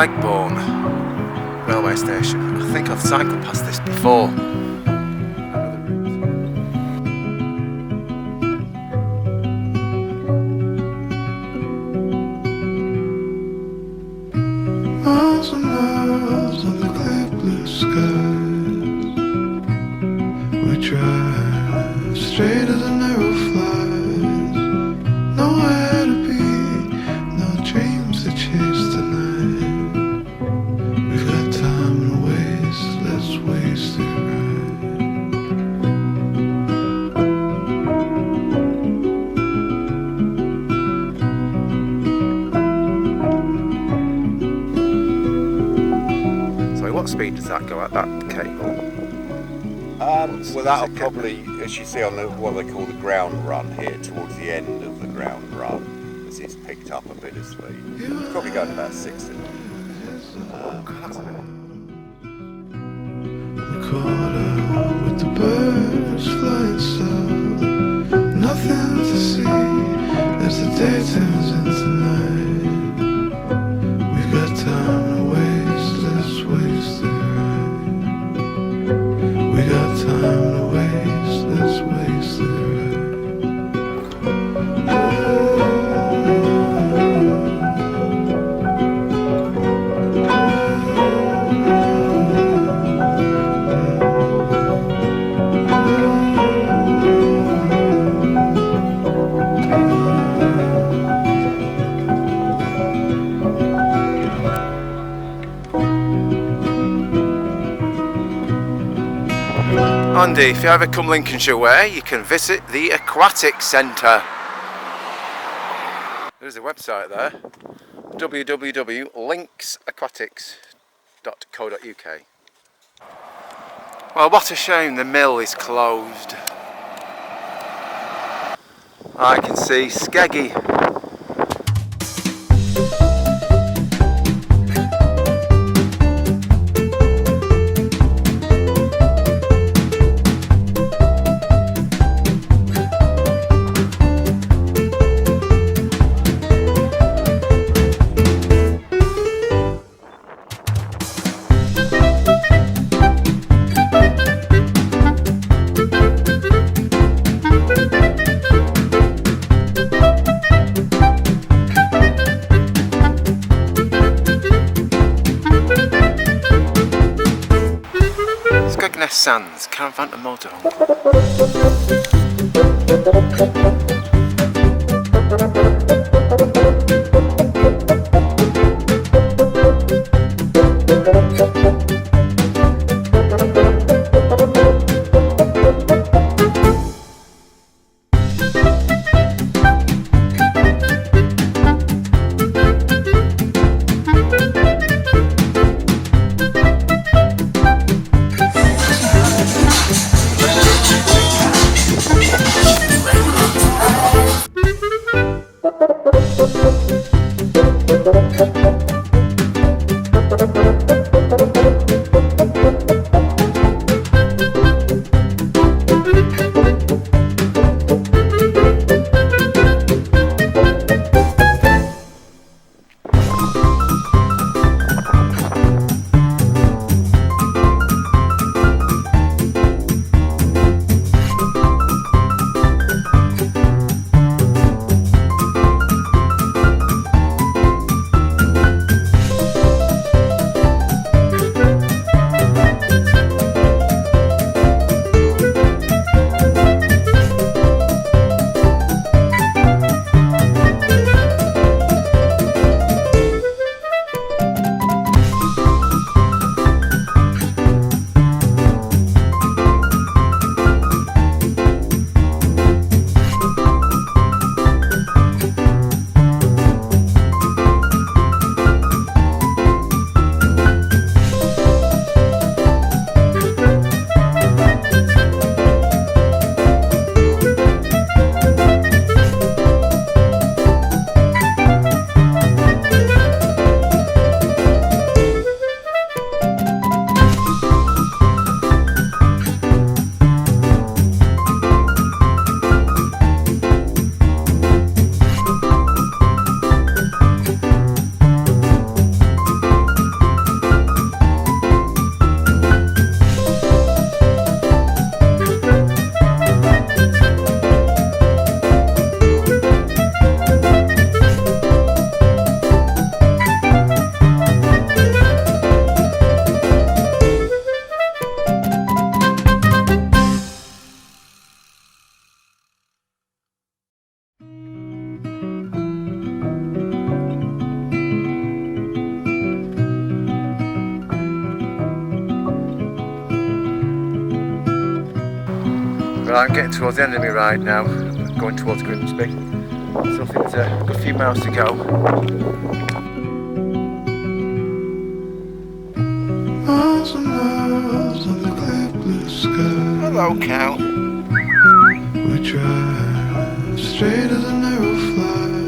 Legbourne railway station. I think I've cycled past this before. Miles and miles on the clear blue skies, we drive straight as a narrow flies. Nowhere to be, no dreams to chase tonight. We've got time to waste, let's waste it right. So what speed does that go at, that cable? Well, that'll probably, as you see on what they call the ground run here, towards the end of the ground run, as it's picked up a bit of speed. It's probably going about 60. We're caught up with the birds flying south. Nothing to see as the day turns into night. We've got time to waste, let's waste it right. We got time to waste, let's waste it right. Andy, if you ever come Lincolnshire way, you can visit the Aquatic Centre. There's a website there, www.linksaquatics.co.uk. Well, what a shame the mill is closed. I can see Skeggy. Skegness Sands, caravan to motorhome. Well, I'm getting towards the end of my ride now, going towards Grimsby. So I think there's a good few miles to go. Miles and miles on the clear blue sky. Hello, cow. We drive straight as an arrow flies.